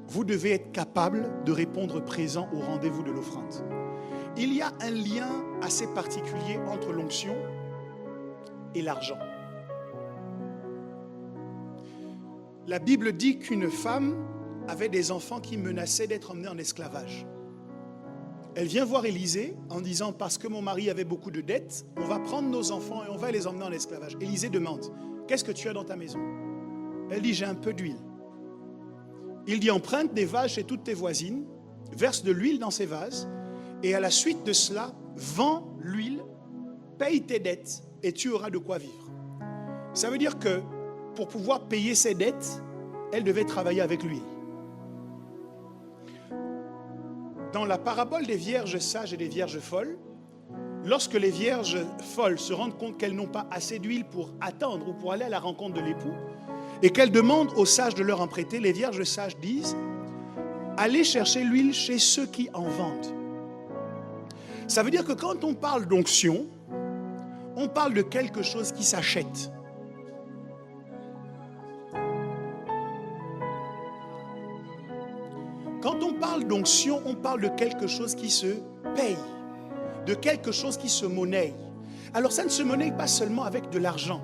Vous devez être capable de répondre présent au rendez-vous de l'offrande. Il y a un lien assez particulier entre l'onction et l'argent. La Bible dit qu'une femme avait des enfants qui menaçaient d'être emmenés en esclavage. Elle vient voir Élisée en disant, parce que mon mari avait beaucoup de dettes, on va prendre nos enfants et on va les emmener en esclavage. Élisée demande, qu'est-ce que tu as dans ta maison? Elle dit, j'ai un peu d'huile. Il dit, emprunte des vases chez toutes tes voisines, verse de l'huile dans ces vases, et à la suite de cela, vends l'huile, paye tes dettes, et tu auras de quoi vivre. Ça veut dire que pour pouvoir payer ses dettes, elle devait travailler avec l'huile. Dans la parabole des vierges sages et des vierges folles, lorsque les vierges folles se rendent compte qu'elles n'ont pas assez d'huile pour attendre ou pour aller à la rencontre de l'époux, et qu'elles demandent aux sages de leur en prêter, les vierges sages disent, allez chercher l'huile chez ceux qui en vendent. Ça veut dire que quand on parle d'onction, on parle de quelque chose qui s'achète. Quand on parle d'onction, on parle de quelque chose qui se paye, de quelque chose qui se monnaie. Alors ça ne se monnaie pas seulement avec de l'argent.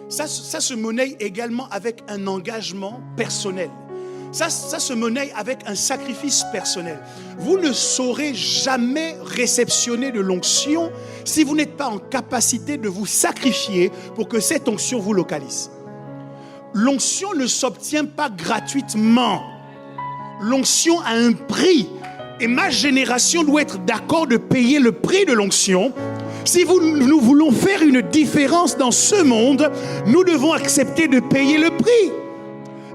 Ça se monnaie également avec un engagement personnel. Ça se monnaie avec un sacrifice personnel. Vous ne saurez jamais réceptionner de l'onction si vous n'êtes pas en capacité de vous sacrifier pour que cette onction vous localise. L'onction ne s'obtient pas gratuitement. L'onction a un prix. Et ma génération doit être d'accord de payer le prix de l'onction. Si nous voulons faire une différence dans ce monde, nous devons accepter de payer le prix.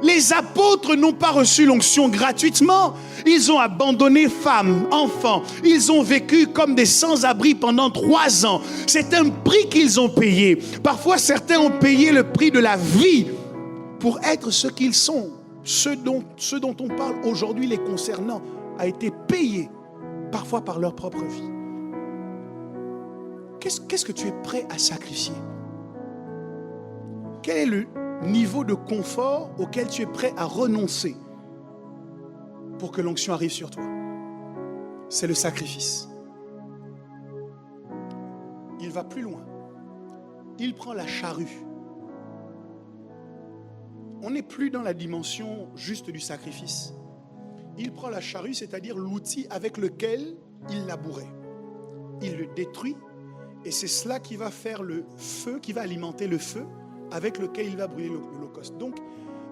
Les apôtres n'ont pas reçu l'onction gratuitement. Ils ont abandonné femmes, enfants. Ils ont vécu comme des sans-abri pendant 3 ans. C'est un prix qu'ils ont payé. Parfois, certains ont payé le prix de la vie pour être ce qu'ils sont. Ce dont on parle aujourd'hui les concernant a été payé parfois par leur propre vie. Qu'est-ce que tu es prêt à sacrifier? Quel est le niveau de confort auquel tu es prêt à renoncer pour que l'onction arrive sur toi? C'est le sacrifice. Il va plus loin. Il prend la charrue. On n'est plus dans la dimension juste du sacrifice. Il prend la charrue, c'est-à-dire l'outil avec lequel il labourait. Il le détruit et c'est cela qui va faire le feu, qui va alimenter le feu avec lequel il va brûler l'holocauste. Donc,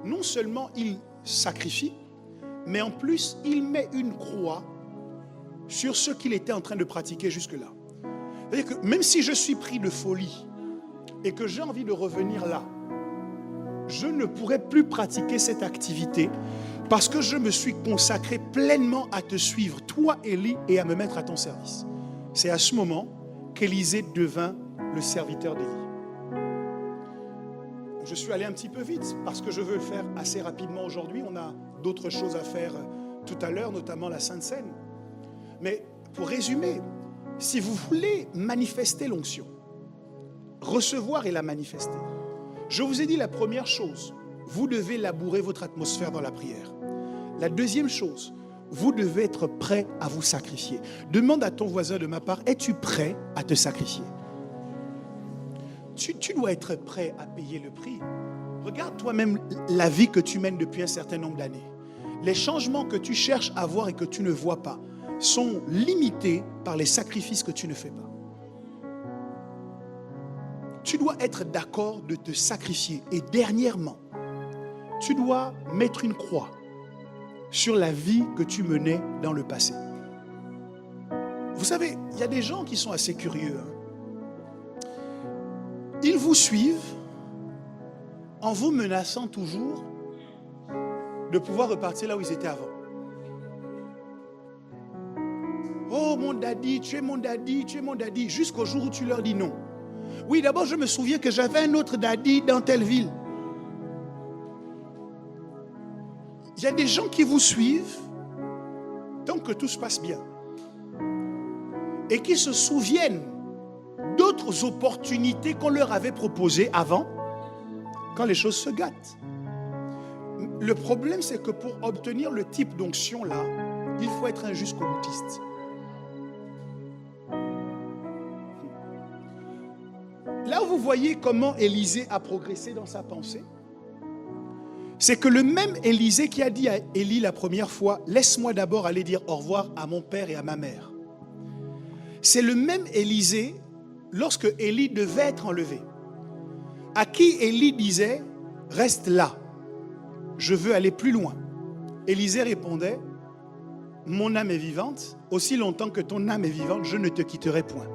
non seulement il sacrifie, mais en plus, il met une croix sur ce qu'il était en train de pratiquer jusque-là. C'est-à-dire que même si je suis pris de folie et que j'ai envie de revenir là, je ne pourrai plus pratiquer cette activité parce que je me suis consacré pleinement à te suivre, toi, Élie, et à me mettre à ton service. C'est à ce moment qu'Élisée devint le serviteur d'Élie. Je suis allé un petit peu vite parce que je veux le faire assez rapidement aujourd'hui. On a d'autres choses à faire tout à l'heure, notamment la Sainte Seine. Mais pour résumer, si vous voulez manifester l'onction, recevoir et la manifester, je vous ai dit la première chose, vous devez labourer votre atmosphère dans la prière. La deuxième chose, vous devez être prêt à vous sacrifier. Demande à ton voisin de ma part, es-tu prêt à te sacrifier? Tu dois être prêt à payer le prix. Regarde toi-même la vie que tu mènes depuis un certain nombre d'années. Les changements que tu cherches à voir et que tu ne vois pas sont limités par les sacrifices que tu ne fais pas. tu dois être d'accord de te sacrifier. Et dernièrement, tu dois mettre une croix sur la vie que tu menais dans le passé. Vous savez, il y a des gens qui sont assez curieux. Ils vous suivent en vous menaçant toujours de pouvoir repartir là où ils étaient avant. Oh mon daddy, tu es mon daddy, tu es mon daddy, jusqu'au jour où tu leur dis non. Oui, d'abord je me souviens que j'avais un autre daddy dans telle ville. Il y a des gens qui vous suivent tant que tout se passe bien et qui se souviennent d'autres opportunités qu'on leur avait proposées avant quand les choses se gâtent. Le problème, c'est que pour obtenir le type d'onction-là, il faut être un jusqu'au boutiste. Là où vous voyez comment Élisée a progressé dans sa pensée, c'est que le même Élisée qui a dit à Élie la première fois, « Laisse-moi d'abord aller dire au revoir à mon père et à ma mère ». C'est le même Élisée, lorsque Élie devait être enlevé, à qui Élie disait, « Reste là, je veux aller plus loin ». Élisée répondait, « Mon âme est vivante, aussi longtemps que ton âme est vivante, je ne te quitterai point ».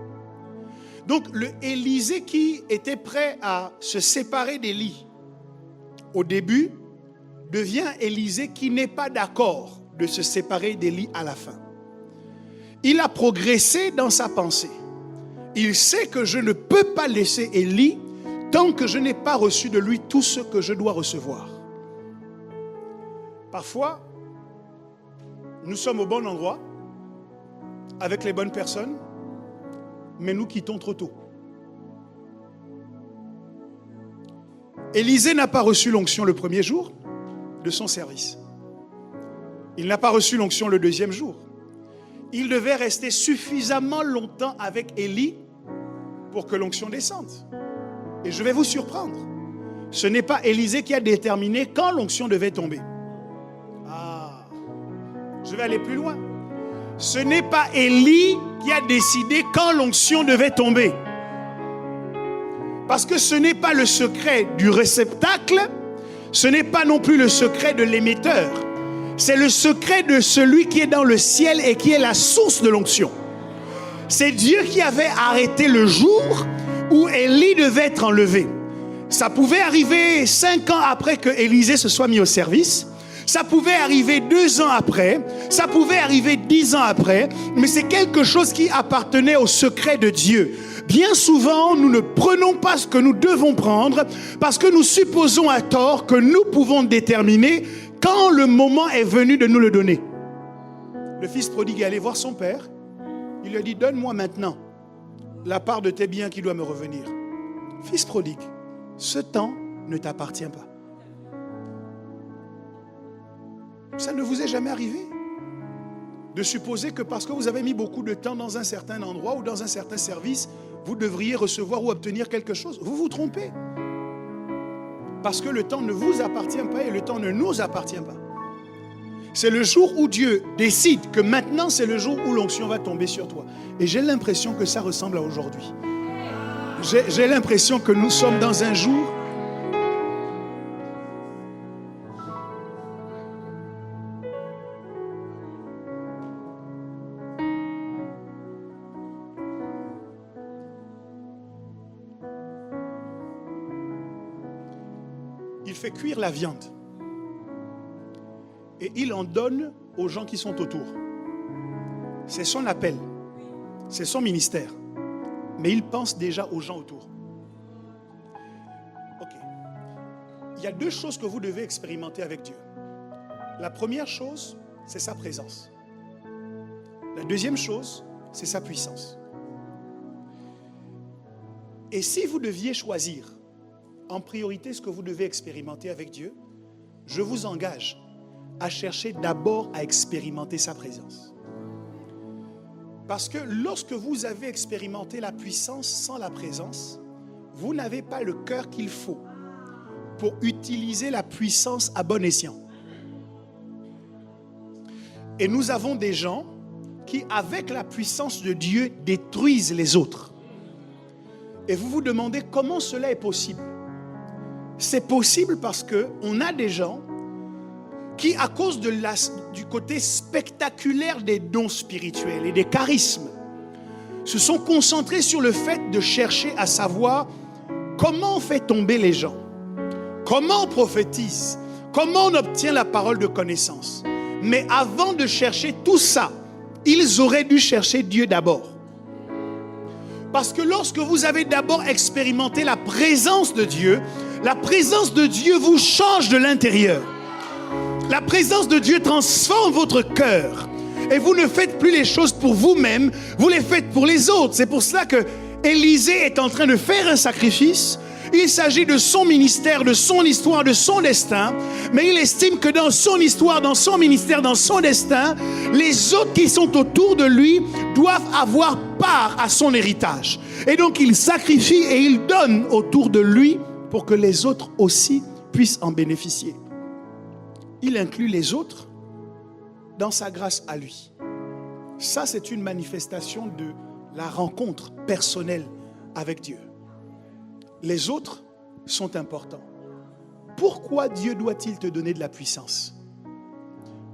Donc le Élisée qui était prêt à se séparer d'Élie au début, devient Élisée qui n'est pas d'accord de se séparer d'Élie à la fin. Il a progressé dans sa pensée. Il sait que je ne peux pas laisser Élie tant que je n'ai pas reçu de lui tout ce que je dois recevoir. Parfois, nous sommes au bon endroit, avec les bonnes personnes, mais nous quittons trop tôt. Élisée n'a pas reçu l'onction le premier jour de son service. Il n'a pas reçu l'onction le deuxième jour. Il devait rester suffisamment longtemps avec Élie pour que l'onction descende. Et je vais vous surprendre. Ce n'est pas Élisée qui a déterminé quand l'onction devait tomber. Ah, je vais aller plus loin. Ce n'est pas Élie qui a décidé quand l'onction devait tomber. Parce que ce n'est pas le secret du réceptacle, ce n'est pas non plus le secret de l'émetteur. C'est le secret de celui qui est dans le ciel et qui est la source de l'onction. C'est Dieu qui avait arrêté le jour où Élie devait être enlevé. Ça pouvait arriver 5 ans après que Élisée se soit mis au service. Ça pouvait arriver 2 ans après. Ça pouvait arriver 10 ans après. Mais c'est quelque chose qui appartenait au secret de Dieu. Bien souvent, nous ne prenons pas ce que nous devons prendre parce que nous supposons à tort que nous pouvons déterminer quand le moment est venu de nous le donner. Le fils prodigue est allé voir son père. Il lui a dit, donne-moi maintenant la part de tes biens qui doit me revenir. Fils prodigue, ce temps ne t'appartient pas. Ça ne vous est jamais arrivé de supposer que parce que vous avez mis beaucoup de temps dans un certain endroit ou dans un certain service, vous devriez recevoir ou obtenir quelque chose. Vous vous trompez. Parce que le temps ne vous appartient pas et le temps ne nous appartient pas. C'est le jour où Dieu décide que maintenant c'est le jour où l'onction va tomber sur toi. Et j'ai l'impression que ça ressemble à aujourd'hui. J'ai l'impression que nous sommes dans un jour il fait cuire la viande et il en donne aux gens qui sont autour. C'est son appel, c'est son ministère, mais il pense déjà aux gens autour. Ok. Il y a 2 choses que vous devez expérimenter avec Dieu. La première chose, c'est sa présence. La deuxième chose, c'est sa puissance. Et si vous deviez choisir en priorité ce que vous devez expérimenter avec Dieu, je vous engage à chercher d'abord à expérimenter sa présence. Parce que lorsque vous avez expérimenté la puissance sans la présence, vous n'avez pas le cœur qu'il faut pour utiliser la puissance à bon escient. Et nous avons des gens qui, avec la puissance de Dieu, détruisent les autres. Et vous vous demandez comment cela est possible. C'est possible parce qu'on a des gens qui, à cause du côté spectaculaire des dons spirituels et des charismes, se sont concentrés sur le fait de chercher à savoir comment on fait tomber les gens, comment on prophétise, comment on obtient la parole de connaissance. Mais avant de chercher tout ça, ils auraient dû chercher Dieu d'abord. Parce que lorsque vous avez d'abord expérimenté la présence de Dieu, la présence de Dieu vous change de l'intérieur. La présence de Dieu transforme votre cœur. Et vous ne faites plus les choses pour vous-même, vous les faites pour les autres. C'est pour cela que Élisée est en train de faire un sacrifice. Il s'agit de son ministère, de son histoire, de son destin. Mais il estime que dans son histoire, dans son ministère, dans son destin, les autres qui sont autour de lui doivent avoir part à son héritage. Et donc il sacrifie et il donne autour de lui pour que les autres aussi puissent en bénéficier. Il inclut les autres dans sa grâce à lui. Ça, c'est une manifestation de la rencontre personnelle avec Dieu. Les autres sont importants. Pourquoi Dieu doit-il te donner de la puissance?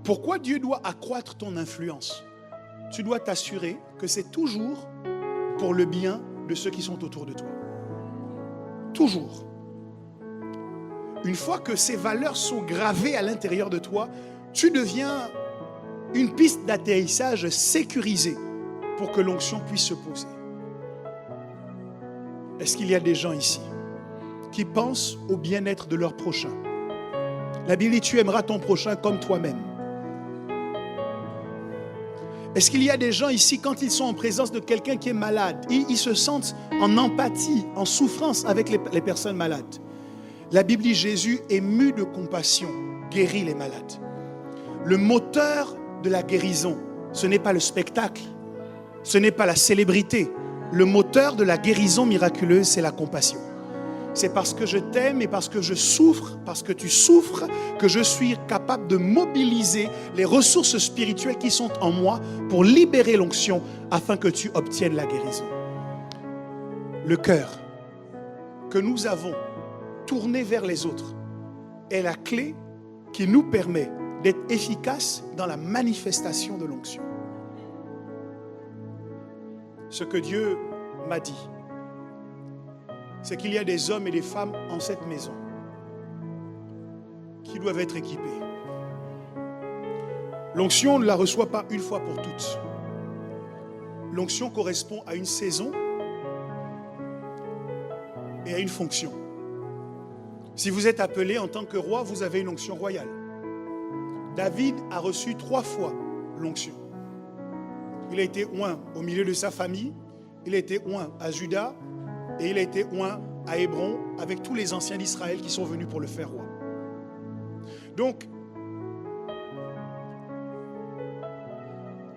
Pourquoi Dieu doit accroître ton influence? Tu dois t'assurer que c'est toujours pour le bien de ceux qui sont autour de toi. Toujours. Une fois que ces valeurs sont gravées à l'intérieur de toi, tu deviens une piste d'atterrissage sécurisée pour que l'onction puisse se poser. Est-ce qu'il y a des gens ici qui pensent au bien-être de leur prochain? La Bible dit, tu aimeras ton prochain comme toi-même. Est-ce qu'il y a des gens ici, quand ils sont en présence de quelqu'un qui est malade, ils se sentent en empathie, en souffrance avec les personnes malades? La Bible dit, Jésus, ému de compassion, guérit les malades. Le moteur de la guérison, ce n'est pas le spectacle, ce n'est pas la célébrité. Le moteur de la guérison miraculeuse, c'est la compassion. C'est parce que je t'aime et parce que je souffre, parce que tu souffres, que je suis capable de mobiliser les ressources spirituelles qui sont en moi pour libérer l'onction afin que tu obtiennes la guérison. Le cœur que nous avons tourné vers les autres est la clé qui nous permet d'être efficaces dans la manifestation de l'onction. Ce que Dieu m'a dit, c'est qu'il y a des hommes et des femmes en cette maison qui doivent être équipés. L'onction, on ne la reçoit pas une fois pour toutes. L'onction correspond à une saison et à une fonction. Si vous êtes appelé en tant que roi, vous avez une onction royale. David a reçu 3 fois l'onction. Il a été oint au milieu de sa famille, il a été oint à Juda et il a été oint à Hébron avec tous les anciens d'Israël qui sont venus pour le faire roi. Donc,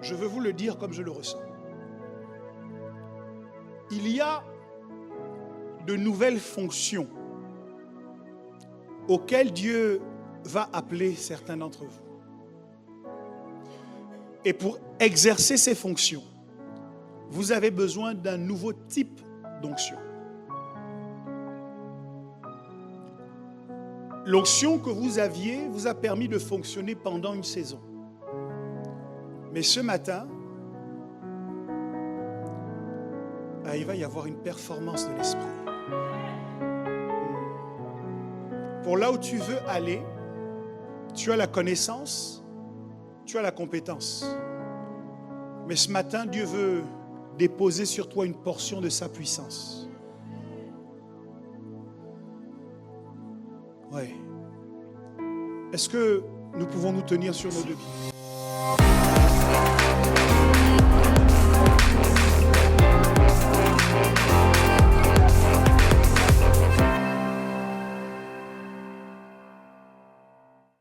je veux vous le dire comme je le ressens. Il y a de nouvelles fonctions auxquelles Dieu va appeler certains d'entre vous. Et pour exercer ces fonctions, vous avez besoin d'un nouveau type d'onction. L'onction que vous aviez vous a permis de fonctionner pendant une saison. Mais ce matin, il va y avoir une performance de l'esprit. Pour là où tu veux aller, tu as la connaissance, tu as la compétence. Mais ce matin, Dieu veut déposer sur toi une portion de sa puissance. Oui. Est-ce que nous pouvons nous tenir sur nos deux pieds?